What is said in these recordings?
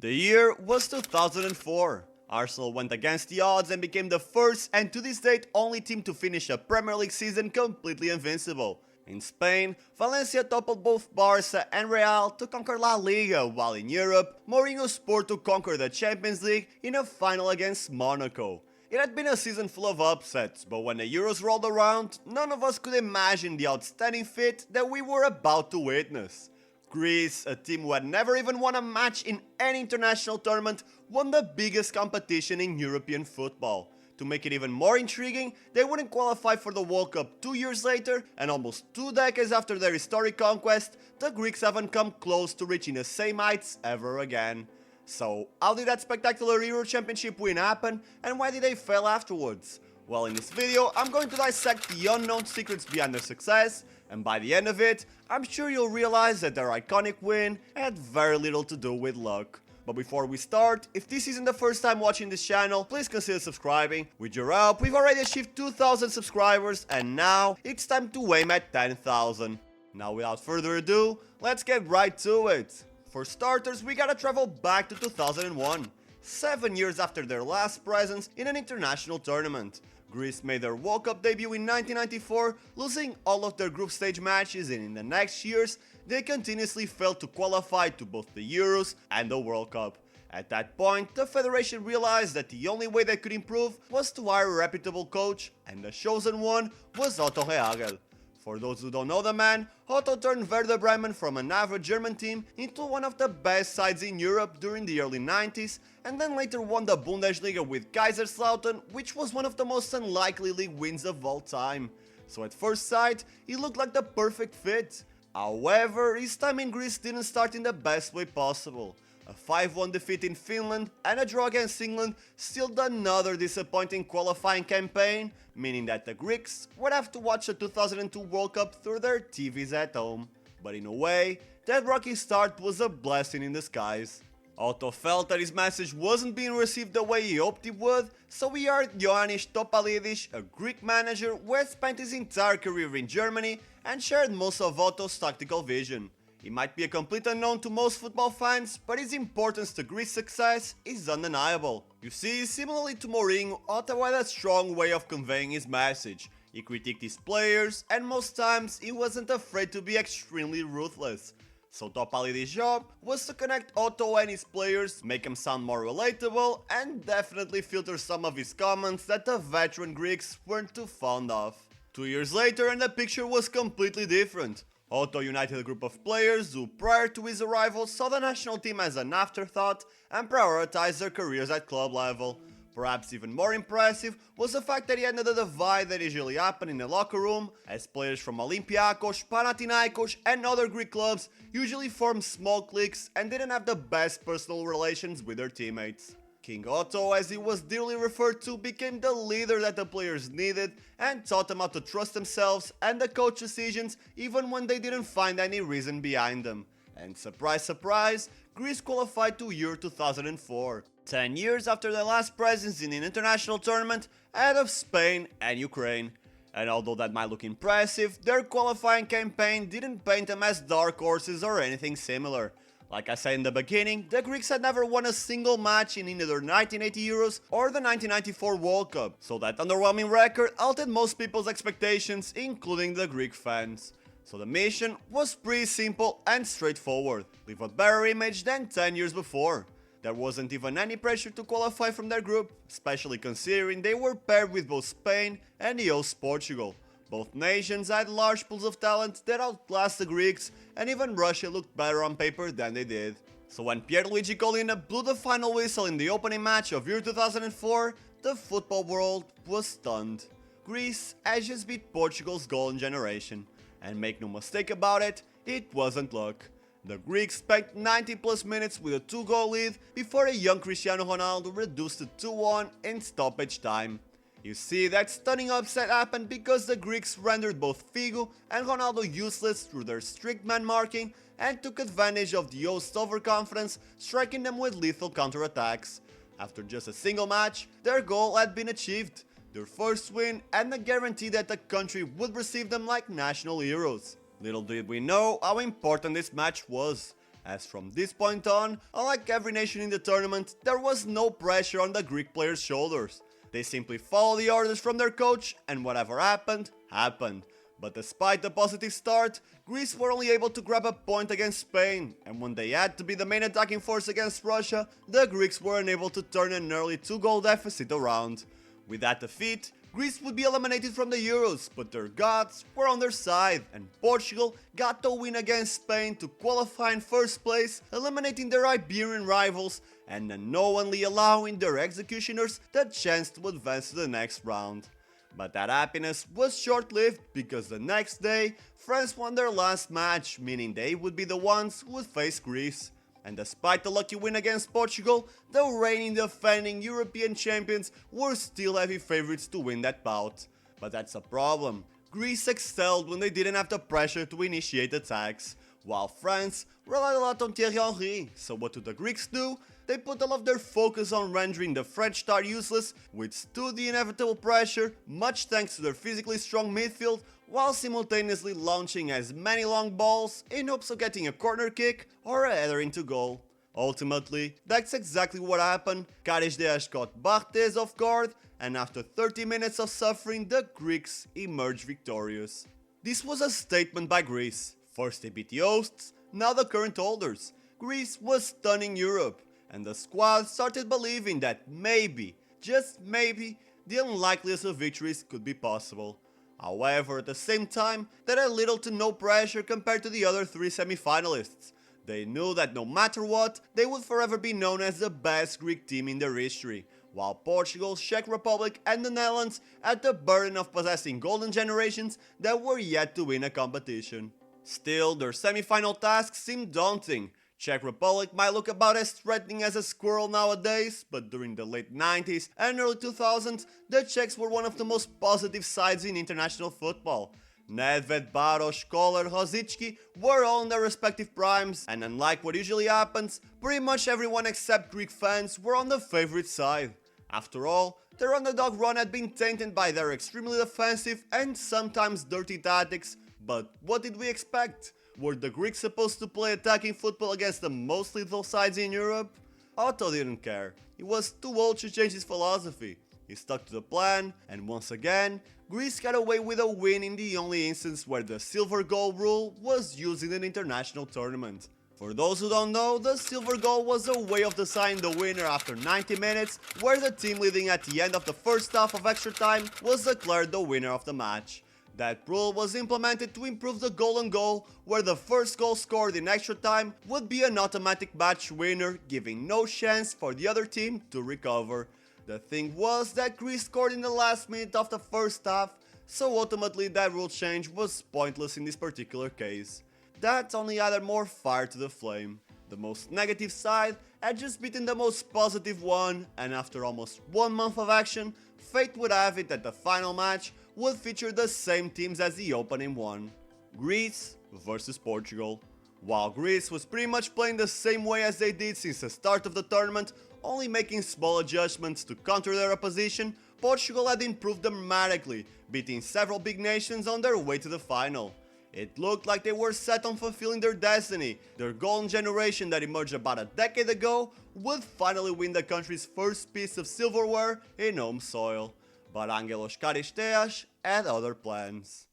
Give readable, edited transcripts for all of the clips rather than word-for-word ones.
The year was 2004. Arsenal went against the odds and became the first and to this date only team to finish a Premier League season completely invincible. In Spain, Valencia toppled both Barca and Real to conquer La Liga, while in Europe, Mourinho's Porto conquered the Champions League in a final against Monaco. It had been a season full of upsets, but when the Euros rolled around, none of us could imagine the outstanding feat that we were about to witness. Greece, a team who had never even won a match in any international tournament, won the biggest competition in European football. To make it even more intriguing, they wouldn't qualify for the World Cup 2 years later, and almost 2 decades after their historic conquest, the Greeks haven't come close to reaching the same heights ever again. So, how did that spectacular Euro Championship win happen, and why did they fail afterwards? Well, in this video, I'm going to dissect the unknown secrets behind their success, and by the end of it, I'm sure you'll realize that their iconic win had very little to do with luck. But before we start, if this isn't the first time watching this channel, please consider subscribing. With your help, we've already achieved 2,000 subscribers, and now it's time to aim at 10,000. Now without further ado, let's get right to it. For starters, we gotta travel back to 2001, 7 years after their last presence in an international tournament. Greece made their World Cup debut in 1994, losing all of their group stage matches, and in the next years, they continuously failed to qualify to both the Euros and the World Cup. At that point, the federation realized that the only way they could improve was to hire a reputable coach, and the chosen one was Otto Rehagel. For those who don't know the man, Otto turned Werder Bremen from an average German team into one of the best sides in Europe during the early 90s, and then later won the Bundesliga with Kaiserslautern, which was one of the most unlikely league wins of all time. So at first sight, he looked like the perfect fit. However, his time in Greece didn't start in the best way possible. A 5-1 defeat in Finland and a draw against England sealed another disappointing qualifying campaign, meaning that the Greeks would have to watch the 2002 World Cup through their TVs at home. But in a way, that rocky start was a blessing in disguise. Otto felt that his message wasn't being received the way he hoped it would, so he hired Ioannis Topalidis, a Greek manager who had spent his entire career in Germany and shared most of Otto's tactical vision. He might be a complete unknown to most football fans, but his importance to Greece's success is undeniable. You see, similarly to Mourinho, Otto had a strong way of conveying his message. He critiqued his players, and most times he wasn't afraid to be extremely ruthless. So Topalidis' job was to connect Otto and his players, make him sound more relatable, and definitely filter some of his comments that the veteran Greeks weren't too fond of. 2 years later, and the picture was completely different. Otto united a group of players who, prior to his arrival, saw the national team as an afterthought and prioritized their careers at club level. Perhaps even more impressive was the fact that he ended the divide that usually happened in the locker room, as players from Olympiacos, Panathinaikos and other Greek clubs usually formed small cliques and didn't have the best personal relations with their teammates. King Otto, as he was dearly referred to, became the leader that the players needed and taught them how to trust themselves and the coach decisions even when they didn't find any reason behind them. And surprise surprise, Greece qualified to Euro 2004, 10 years after their last presence in an international tournament ahead of Spain and Ukraine. And although that might look impressive, their qualifying campaign didn't paint them as dark horses or anything similar. Like I said in the beginning, the Greeks had never won a single match in either the 1980 Euros or the 1994 World Cup, so that underwhelming record altered most people's expectations, including the Greek fans. So the mission was pretty simple and straightforward: leave a better image than 10 years before. There wasn't even any pressure to qualify from their group, especially considering they were paired with both Spain and the host Portugal. Both nations had large pools of talent that outclassed the Greeks, and even Russia looked better on paper than they did. So when Pierluigi Collina blew the final whistle in the opening match of Euro 2004, the football world was stunned. Greece had just beat Portugal's golden generation. And make no mistake about it, it wasn't luck. The Greeks spent 90 plus minutes with a 2-goal lead before a young Cristiano Ronaldo reduced it 2-1 in stoppage time. You see, that stunning upset happened because the Greeks rendered both Figo and Ronaldo useless through their strict man marking and took advantage of the host's overconfidence, striking them with lethal counterattacks. After just a single match, their goal had been achieved, their first win and the guarantee that the country would receive them like national heroes. Little did we know how important this match was. as from this point on, unlike every nation in the tournament, there was no pressure on the Greek players' shoulders. They simply followed the orders from their coach, and whatever happened, happened. But despite the positive start, Greece were only able to grab a point against Spain, and when they had to be the main attacking force against Russia, the Greeks were unable to turn an early 2-goal deficit around. With that defeat, Greece would be eliminated from the Euros, but their gods were on their side, and Portugal got the win against Spain to qualify in first place, eliminating their Iberian rivals and unknowingly allowing their executioners the chance to advance to the next round. But that happiness was short-lived, because the next day, France won their last match, meaning they would be the ones who would face Greece. And despite the lucky win against Portugal, the reigning defending European champions were still heavy favorites to win that bout. But that's a problem. Greece excelled when they didn't have the pressure to initiate attacks, while France relied a lot on Thierry Henry. So what do the Greeks do? They put all of their focus on rendering the French star useless, withstood the inevitable pressure, much thanks to their physically strong midfield, while simultaneously launching as many long balls in hopes of getting a corner kick or a header into goal. Ultimately, that's exactly what happened. Karius caught Barthez off guard, and after 30 minutes of suffering, the Greeks emerged victorious. This was a statement by Greece. First they beat the hosts, now the current holders. Greece was stunning Europe, and the squad started believing that maybe, just maybe, the unlikeliest of victories could be possible. However, at the same time, they had little to no pressure compared to the other three semi-finalists. They knew that no matter what, they would forever be known as the best Greek team in their history, while Portugal, Czech Republic and the Netherlands had the burden of possessing golden generations that were yet to win a competition. Still, their semi-final task seemed daunting. Czech Republic might look about as threatening as a squirrel nowadays, but during the late 90s and early 2000s, the Czechs were one of the most positive sides in international football. Nedved, Baros, Koller, Rosicki were all in their respective primes, and unlike what usually happens, pretty much everyone except Greek fans were on the favorite side. After all, their underdog run had been tainted by their extremely defensive and sometimes dirty tactics, but what did we expect? Were the Greeks supposed to play attacking football against the most lethal sides in Europe? Otto didn't care. He was too old to change his philosophy. He stuck to the plan, and once again, Greece got away with a win in the only instance where the silver goal rule was used in an international tournament. For those who don't know, the silver goal was a way of deciding the winner after 90 minutes, where the team leading at the end of the first half of extra time was declared the winner of the match. That rule was implemented to improve the golden goal, where the first goal scored in extra time would be an automatic match winner, giving no chance for the other team to recover. The thing was that Greece scored in the last minute of the first half, so ultimately that rule change was pointless in this particular case. That only added more fire to the flame. The most negative side had just beaten the most positive one, and after almost 1 month of action, fate would have it that the final match would feature the same teams as the opening one. Greece versus Portugal. While Greece was pretty much playing the same way as they did since the start of the tournament, only making small adjustments to counter their opposition, Portugal had improved dramatically, beating several big nations on their way to the final. It looked like they were set on fulfilling their destiny. Their golden generation that emerged about a decade ago would finally win the country's first piece of silverware in home soil. But Angelos Karisteas had other plans.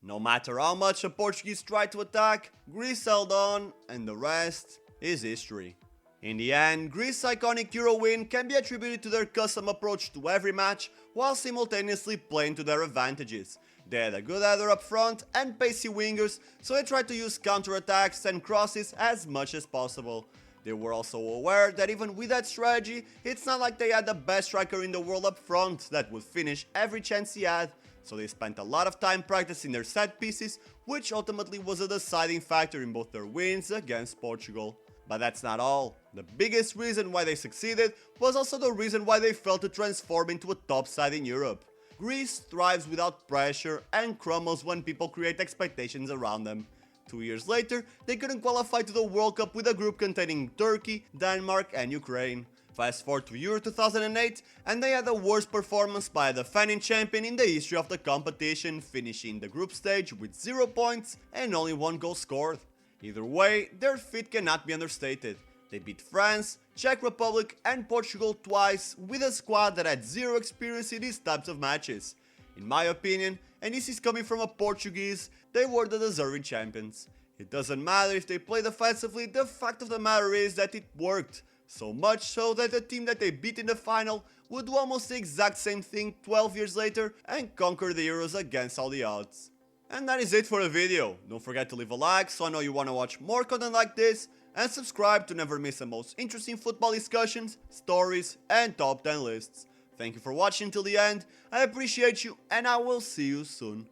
No matter how much the Portuguese tried to attack, Greece held on, and the rest is history. In the end, Greece's iconic Euro win can be attributed to their custom approach to every match, while simultaneously playing to their advantages. They had a good header up front and pacey wingers, so they tried to use counter-attacks and crosses as much as possible. They were also aware that even with that strategy, it's not like they had the best striker in the world up front that would finish every chance he had, so they spent a lot of time practicing their set pieces, which ultimately was a deciding factor in both their wins against Portugal. But that's not all. The biggest reason why they succeeded was also the reason why they failed to transform into a top side in Europe. Greece thrives without pressure and crumbles when people create expectations around them. 2 years later, they couldn't qualify to the World Cup with a group containing Turkey, Denmark and Ukraine. Fast forward to Euro 2008, and they had the worst performance by a defending champion in the history of the competition, finishing the group stage with 0 points and only 1 goal scored. Either way, their feat cannot be understated. They beat France, Czech Republic and Portugal twice with a squad that had zero experience in these types of matches. In my opinion, and this is coming from a Portuguese, they were the deserving champions. It doesn't matter if they played offensively, the fact of the matter is that it worked. So much so that the team that they beat in the final would do almost the exact same thing 12 years later and conquer the Euros against all the odds. And that is it for the video. Don't forget to leave a like so I know you want to watch more content like this, and subscribe to never miss the most interesting football discussions, stories and top 10 lists. Thank you for watching till the end, I appreciate you and I will see you soon.